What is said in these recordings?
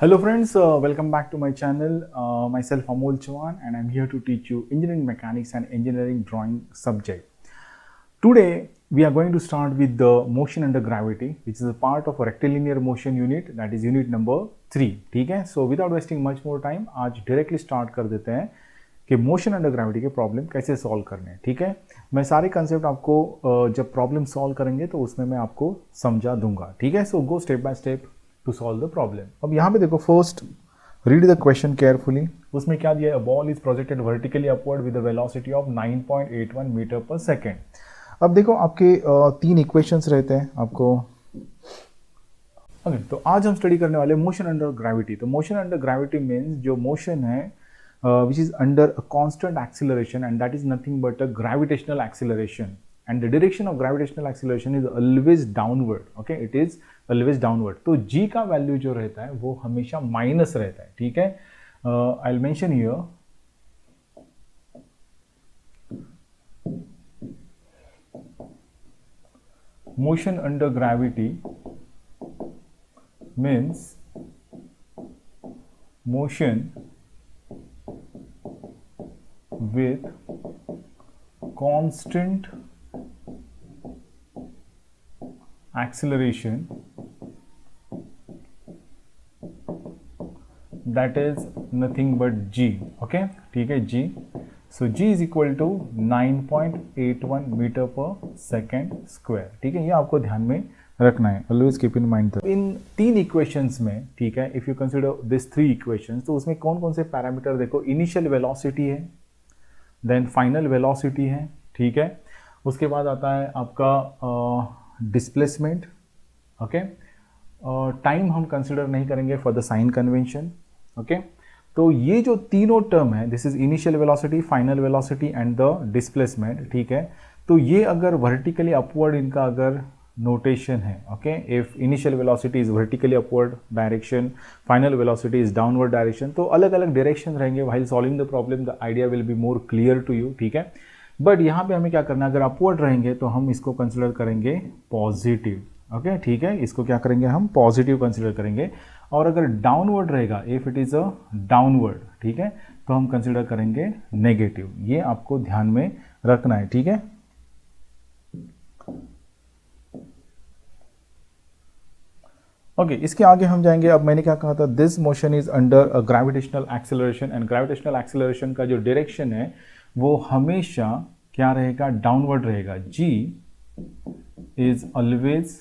Hello friends, welcome back to my channel. Myself Amol Chauhan and I'm here to teach you engineering mechanics and engineering drawing subject. Today we are going to start with the motion under gravity, which is a part of a rectilinear motion unit, that is unit number 3. ठीक है, so without wasting much more time आज directly start कर देते हैं कि motion under gravity के problem कैसे solve करने हैं. ठीक है, मैं सारे कंसेप्ट आपको जब प्रॉब्लम सॉल्व करेंगे तो उसमें मैं आपको समझा दूंगा. ठीक है, so go step by step to solve the problem. अब यहाँ पे देखो, first read the question carefully. उसमें क्या दिया है, a ball is projected vertically upward with the velocity of 9.81 metre पर सेकेंड. अब देखो आपके तीन इक्वेशंस रहते हैं आपको. ओके, तो आज हम स्टडी करने वाले मोशन अंडर ग्रेविटी. तो मोशन अंडर ग्रेविटी मीन्स जो मोशन है which is under a constant acceleration, and that is nothing but a gravitational acceleration, and the direction of gravitational acceleration is always downward. Okay, it is always downward. तो g का value जो रहता है वो हमेशा minus रहता है. ठीक है, I will mention here motion under gravity means motion with constant acceleration, that is nothing but g. okay, ठीक है, g. so g is equal to 9.81 metre पर सेकेंड स्क्वायर. ठीक है, ये आपको ध्यान में रखना है, ऑलवेज कीप इन माइंड. इन तीन इक्वेशंस में, ठीक है, if you consider this three equations, तो उसमें कौन कौन से पैरामीटर देखो. इनिशियल वेलोसिटी है, देन फाइनल वेलोसिटी है. ठीक है, उसके बाद आता है आपका डिस्प्लेसमेंट. ओके, टाइम हम कंसिडर नहीं करेंगे for the sign convention. Okay, तो ये जो तीनों टर्म है, this is initial velocity, final velocity and the displacement. ठीक है, तो ये अगर वर्टिकली अपवर्ड इनका अगर नोटेशन है. Okay, if initial velocity is vertically upward direction, final velocity is downward direction, तो अलग अलग डायरेक्शन रहेंगे. While solving the problem the idea will be more clear to you. ठीक है, बट यहाँ पे हमें क्या करना है, अगर अपवर्ड रहेंगे तो हम इसको कंसिडर करेंगे पॉजिटिव. ओके, ठीक है, इसको क्या करेंगे, हम पॉजिटिव कंसिडर करेंगे. और अगर डाउनवर्ड रहेगा, if it is a downward, ठीक है, तो हम कंसिडर करेंगे नेगेटिव. ये आपको ध्यान में रखना है. ठीक है, ओके, इसके आगे हम जाएंगे. अब मैंने क्या कहा था, this motion is under a gravitational acceleration, and gravitational acceleration का जो डायरेक्शन है वो हमेशा क्या रहेगा, डाउनवर्ड रहेगा. g is always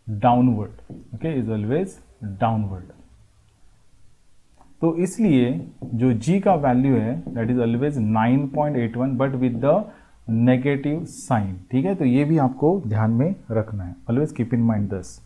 downward. Okay, is always downward. तो इसलिए जो g का वैल्यू है that is always 9.81 but with the negative sign. ठीक है, तो ये भी आपको ध्यान में रखना है, always keep in mind this.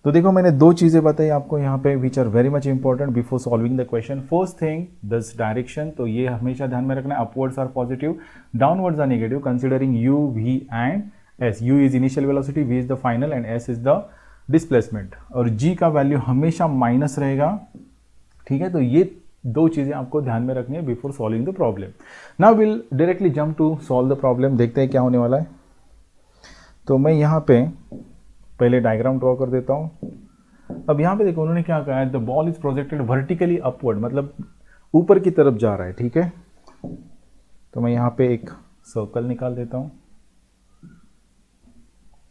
तो देखो, मैंने दो चीजें बताई आपको यहाँ पे which are very much important before solving the question. First thing, this direction, तो ये हमेशा ध्यान में रखना है. Upwards are positive, downwards are negative, considering u, v and s. u is initial velocity, v is the final and s is the displacement. और g का value हमेशा माइनस रहेगा. ठीक है, तो ये दो चीजें आपको ध्यान में रखनी है before solving the problem. Now will directly jump to solve the problem. देखते हैं क्या होने वाला है. तो मैं यहाँ पे पहले डायग्राम ड्रॉ कर देता हूँ. अब यहाँ पे देखो, उन्होंने क्या कहा है, the ball is projected vertically upward, मतलब ऊपर की तरफ जा रहा है. ठीक है, तो मैं यहाँ पे एक सर्कल निकाल देता हूँ.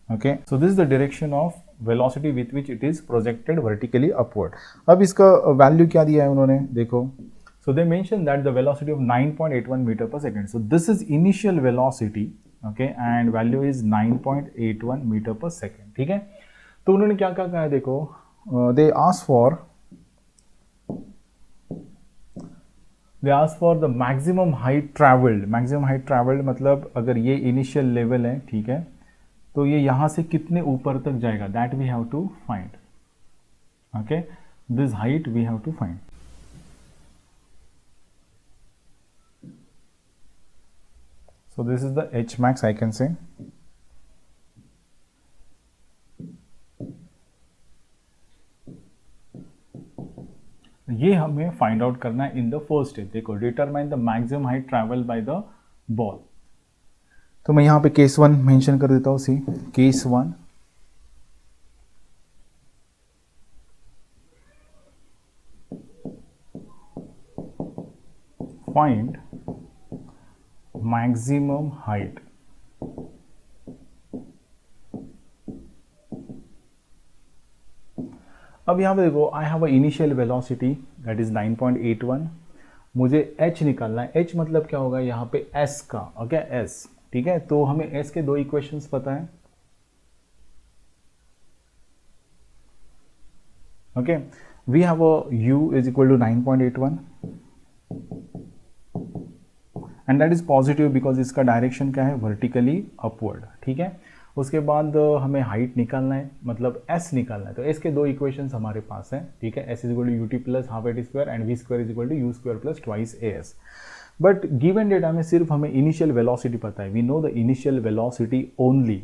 Okay, so this is the direction of velocity with which it is projected vertically upward. अब इसका वैल्यू क्या दिया है उन्होंने, देखो. So they mention that the velocity of 9.81 metre पर second. So this is initial velocity. Okay, and value is 9.81 metre पर second. ठीक है, तो उन्होंने क्या क्या कहा है, देखो, they ask for the maximum height travelled. Maximum height travelled मतलब अगर ये इनिशियल लेवल है, ठीक है, तो ये यहां से कितने ऊपर तक जाएगा, that we have to find. Okay, this height we have to find. So this is the H max, I can say. ये हमें फाइंड आउट करना है इन द फर्स्ट स्टेप. देखो, determine the maximum height travel by the ball. तो मैं यहाँ पे case 1 mention कर देता हूँ. सी केस 1, फाइंड मैक्सिमम हाइट। अब यहां पे देखो, I have a initial velocity that is 9.81, मुझे h निकालना है। h मतलब क्या होगा यहाँ पे s का, ओके s, ठीक है। तो हमें s के दो इक्वेशंस पता है, okay. We have a u is equal to 9.81 and that is positive because इसका डायरेक्शन क्या है, वर्टिकली अपवर्ड, ठीक है। उसके बाद हमें हाइट निकालना है, मतलब s निकालना है। तो s के दो इक्वेशंस हमारे पास हैं, ठीक है। s is equal to u t plus half a t square and v square is equal to u square plus twice a s. But given data में सिर्फ हमें इनिशियल वेलोसिटी पता है, we know the initial velocity only.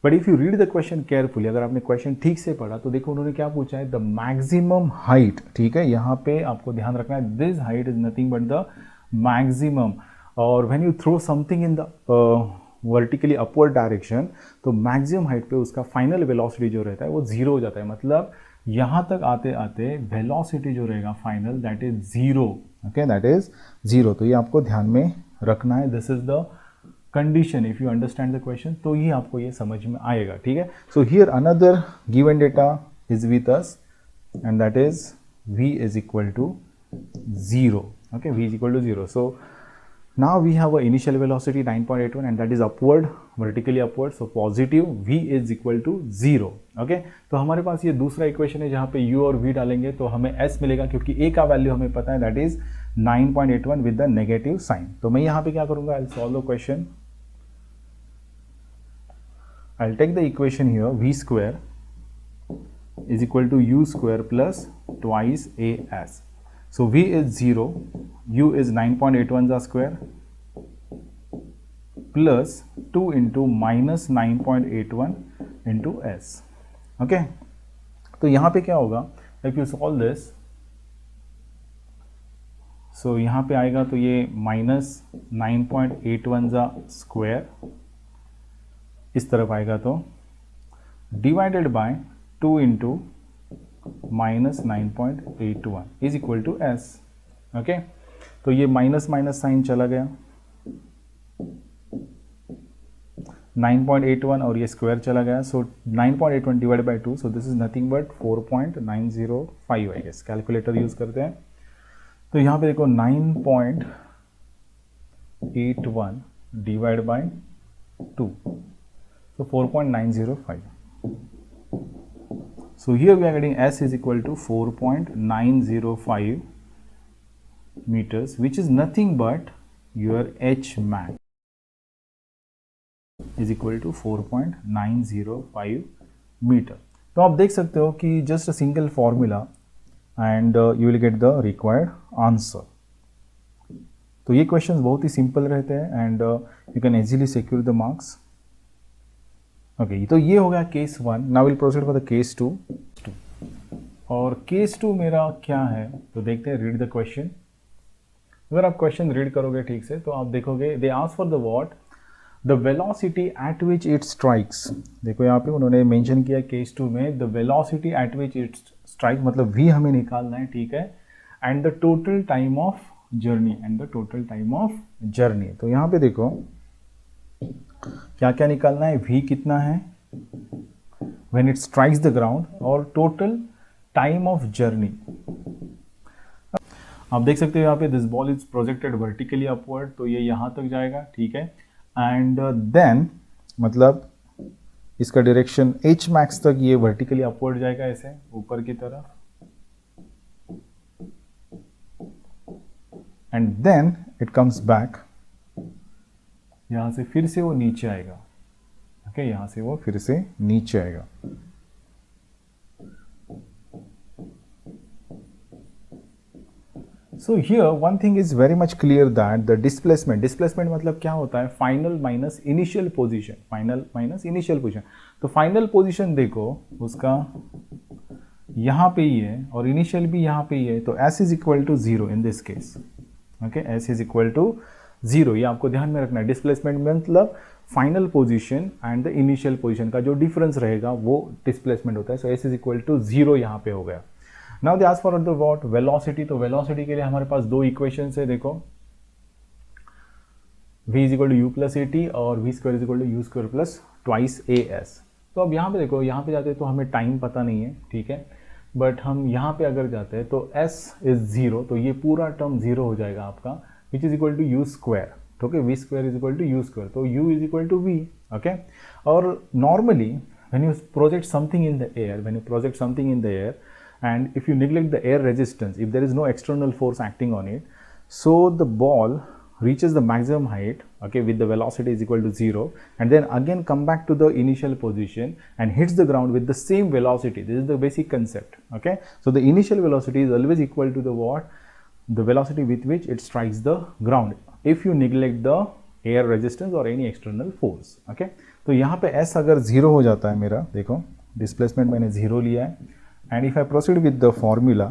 But if you read the question carefully, अगर आपने question ठीक से पढ़ा तो देखो उन्होंने क्या पूछा है, द मैक्सिमम हाइट, ठीक है। यहाँ पे आपको ध्यान रखना है, this height is nothing but the maximum. और when you throw something in the vertically upward direction, तो मैक्सिमम हाइट पे उसका फाइनल वेलोसिटी जो रहता है वो जीरो हो जाता है। मतलब यहाँ तक आते आते वेलोसिटी जो रहेगा final, that is zero, okay, that is zero. तो ये आपको ध्यान में रखना है, this is the condition. If you understand the question तो ये आपको ये समझ में आएगा, ठीक है। So here another given data is with us and that is v is equal to zero, okay, v is equal to zero. So now we have a initial velocity 9.81 and that is upward, vertically upward, so positive v is equal to 0, okay। तो हमारे पास ये दूसरा equation है जहाँ पे u और v डालेंगे तो हमें s मिलेगा, क्योंकि a का वैल्यू हमें पता है that is 9.81 with the negative sign. तो मैं यहाँ पे क्या करूँगा, I solve the question, I will take the equation here, v square is equal to u square plus twice a s। So v is 0, u is 9.81 का square plus 2 into minus 9.81 into S, okay. तो यहाँ पे क्या होगा, if you solve this, सो यहाँ पे आएगा तो ये माइनस 9.81 का स्क्वायर इस तरफ आएगा, तो divided by 2 into minus 9.81 is equal to s, okay. तो ये माइनस माइनस साइन चला गया, 9.81 और ये स्क्वायर चला गया, so 9.81 divide by 2, so this is nothing but 4.905, I guess. Calculator use करते हैं तो यहाँ पे देखो 9.81 divide by 2, so 4.905. So here we are getting S is equal to 4.905 meters, which is nothing but your H max is equal to 4.905 meter. तो आप देख सकते हो कि just a single formula and you will get the required answer. तो ये questions बहुत ही simple रहते हैं and you can easily secure the marks. Okay, तो ये हो गया case 1। Now will proceed for the case 2। और केस 2 मेरा क्या है तो देखते हैं, रीड द क्वेश्चन। अगर आप क्वेश्चन रीड करोगे ठीक से तो आप देखोगे, दे ask for the what, the velocity at which it strikes. देखो यहाँ पे उन्होंने मेंशन किया केस 2 में, the velocity at which it strike, मतलब v हमें निकालना है, ठीक है, and the total time of journey, and the total time of journey. तो यहाँ पे देखो क्या क्या निकालना है, v कितना है when it strikes the ground, और टोटल टाइम ऑफ जर्नी। आप देख सकते हो यहाँ पे this ball is projected vertically upward, तो ये यहाँ तक जाएगा, ठीक है, एंड देन मतलब इसका डायरेक्शन h मैक्स तक ये वर्टिकली अपवर्ड जाएगा, ऐसे ऊपर की तरफ, and then it comes back, यहाँ से फिर से वो नीचे आएगा, ओके, यहाँ से वो फिर से नीचे आएगा। So here one thing is very much clear that the displacement मतलब क्या होता है, final minus initial position, final minus initial position. तो फाइनल पोजीशन देखो उसका यहाँ पे ही है और इनिशियल भी यहाँ पे ही है, तो s is equal to 0 in this case, okay, s is equal to 0। ये आपको ध्यान में रखना है। डिस्प्लेसमेंट मतलब final position and the initial position का जो डिफरेंस रहेगा वो डिस्प्लेसमेंट होता है। So s is equal to 0 यहाँ पे हो गया। Now they ask for the what, velocity. तो वेलोसिटी के लिए हमारे पास दो इक्वेशंस है, देखो v is equal to u plus a t और v square is equal to u square plus twice a s. तो अब यहाँ पे देखो, यहाँ पे जाते हैं तो हमें टाइम पता नहीं है, ठीक है, बट हम यहाँ पे अगर जाते हैं तो s इज ज़ीरो, तो ये पूरा टर्म ज़ीरो हो जाएगा आपका, which is equal to u square, okay, v square is equal to u square, तो u is equal to v, okay. और normally when you project something in the air, when you project something in the air and if you neglect the air resistance, if there is no external force acting on it, so the ball reaches the maximum height, okay, with the velocity is equal to 0, and then again come back to the initial position and hits the ground with the same velocity. This is the basic concept, okay. So the initial velocity is always equal to the what? The velocity with which it strikes the ground if you neglect the air resistance or any external force, okay. तो यहाँ पे s अगर zero हो जाता है मेरा, देखो displacement मैंने ज़ीरो लिया है, and if I proceed with the formula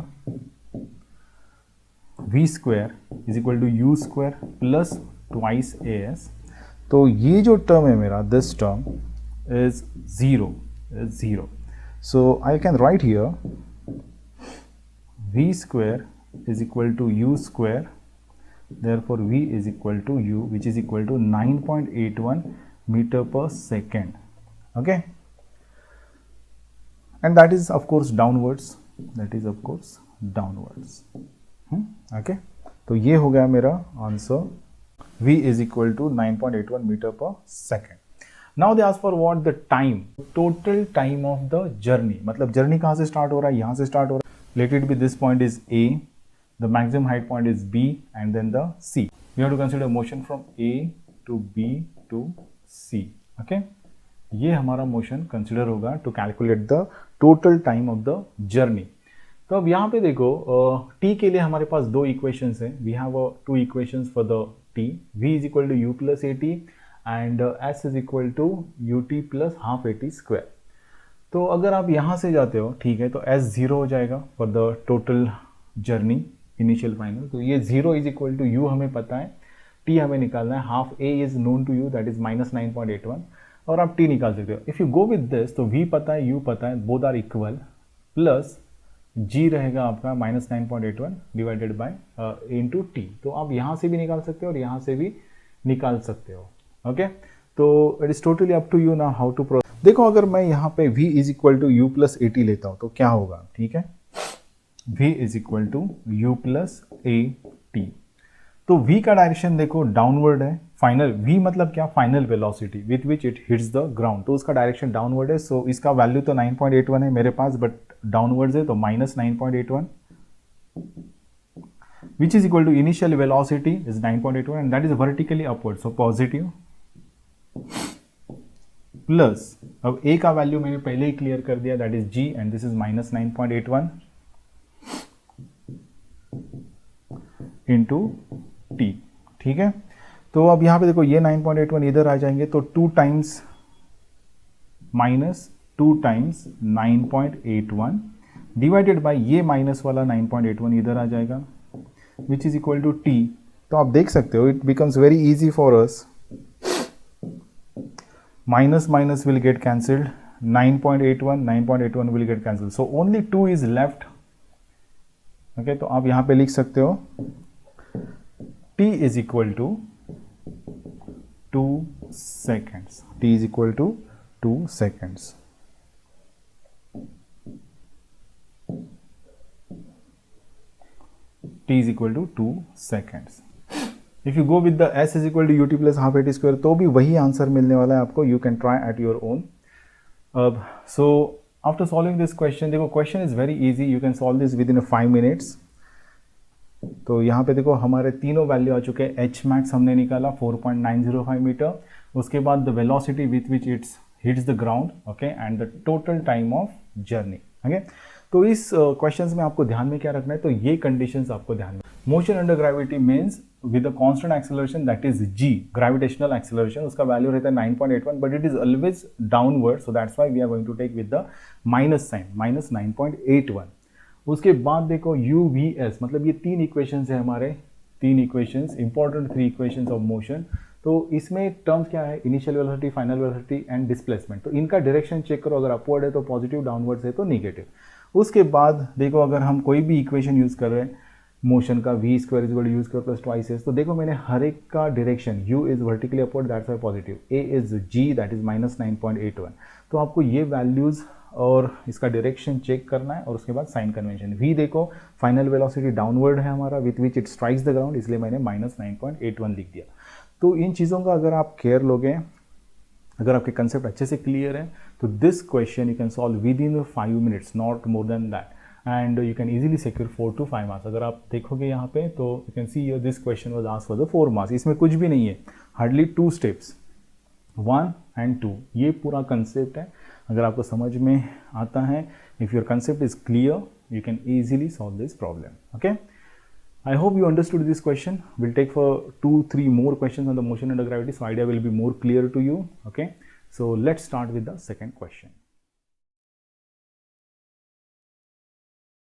v square is equal to u square plus twice a s, तो ये जो टर्म है मेरा, this term is zero, so I can write here v square is equal to u square, therefore v is equal to u, which is equal to 9.81 meter per second, okay, and that is of course downwards, okay. तो ये हो गया मेरा answer, v is equal to 9.81 meter per second. Now they ask for what? The time, total time of the journey, मतलब journey कहाँ से start हो रहा है, यहाँ से स्टार्ट हो रहा है, let it be this point is a, the maximum height point is b, and then the c. We have to consider motion from a to b to c, okay. ये हमारा मोशन कंसिडर होगा to calculate the total time of the journey. तो अब यहाँ पे देखो t के लिए हमारे पास दो इक्वेशंस हैं, we have two equations for the t, v is equal to u plus a t and s is equal to u t plus half a t square. तो अगर आप यहाँ से जाते हो, ठीक है, तो s ज़ीरो हो जाएगा for the total journey initial final, तो ये 0 इज इक्वल टू यू हमें पता है, t हमें निकालना है, half a is known to you, that is minus 9.81, और आप t निकाल सकते हो। If you go with this, तो v पता है, u पता है, both are equal, plus g रहेगा आपका minus 9.81 divided by into t। तो आप यहाँ से भी निकाल सकते हो और यहाँ से भी निकाल सकते हो, ओके। तो it is totally up to you ना हाउ टू प्रोसेस। देखो अगर मैं यहाँ पे v is equal to u plus a t लेता हूँ तो क्या होगा, ठीक है, v is equal to u plus a t, तो v का डायरेक्शन देखो डाउनवर्ड है, फाइनल v मतलब क्या, final velocity with which it hits the ground, तो उसका डायरेक्शन डाउनवर्ड है, सो इसका वैल्यू तो 9.81 है मेरे पास, बट डाउनवर्ड्स है तो minus 9.81, which is equal to initial velocity is 9.81 and that is vertically upward, so positive, plus अब a का वैल्यू मैंने पहले ही क्लियर कर दिया, that is g and this is minus 9.81 into t, ठीक है। तो अब यहाँ पे देखो ये 9.81 इधर आ जाएंगे, तो 2 times minus 2 times 9.81 divided by ये माइनस वाला 9.81 इधर आ जाएगा, which is equal to t. तो आप देख सकते हो it becomes very easy for us, minus minus will get cancelled, 9.81 will get cancelled, so only 2 is left, okay. तो आप यहाँ पे लिख सकते हो t is equal to 2 seconds, t is equal to 2 seconds. T is equal to 2 seconds. If you go with the s is equal to ut plus half at square, तो भी वही आंसर मिलने वाला है आपको. You can try at your own. So after solving this question, देखो question is very easy. You can solve this within 5 minutes. तो यहाँ पे देखो हमारे तीनों वैल्यू आ चुके हैं. H max हमने निकाला 4.905 मीटर. उसके बाद the velocity with which it hits the ground, okay, and the total time of journey, okay. तो इस क्वेश्चंस में आपको ध्यान में क्या रखना है, तो ये कंडीशंस आपको ध्यान में. Motion under gravity means with a constant acceleration that is g, gravitational acceleration, उसका वैल्यू रहता है 9.81, but it is always downward, so that's why we are going to take with the minus sign, minus 9.81. उसके बाद देखो UVS, मतलब ये 3 equations है हमारे, 3 equations, important 3 equations of motion. तो इसमें टर्म्स क्या है, initial velocity, final velocity and displacement. तो इनका डायरेक्शन चेक करो, अगर अपवर्ड है तो पॉजिटिव, डाउनवर्ड है तो नेगेटिव. उसके बाद देखो अगर हम कोई भी इक्वेशन यूज़ कर रहे हैं, मोशन का v square is equal to u square plus twice s. तो देखो मैंने हर एक का direction u is vertically upward, that's why positive, a is g that is -9.81। तो आपको ये वैल्यूज़ और इसका डायरेक्शन चेक करना है और उसके बाद साइन कन्वेंशन। v देखो फाइनल वेलोसिटी डाउनवर्ड है हमारा with which it strikes the ground, इसलिए मैंने -9.81 लिख दिया। तो इन चीज़ों का अगर आप केयर लोगे, अगर आपके कंसेप्ट अच्छे से क्लियर है, तो this question you can solve with in 5 minutes, not more than that, and you can easily secure 4 to 5 marks. अगर आप देखोगे यहाँ पे तो you can see this question was asked for the 4 marks. इसमें कुछ भी नहीं है, हार्डली 2 स्टेप्स, 1 and 2, ये पूरा कंसेप्ट है। अगर आपको समझ में आता है, if your concept is clear, you can easily solve this problem. Okay, I hope you understood this question. We'll take for 2-3 more questions on the motion under gravity, so idea will be more clear to you. Okay, so let's start with the second question.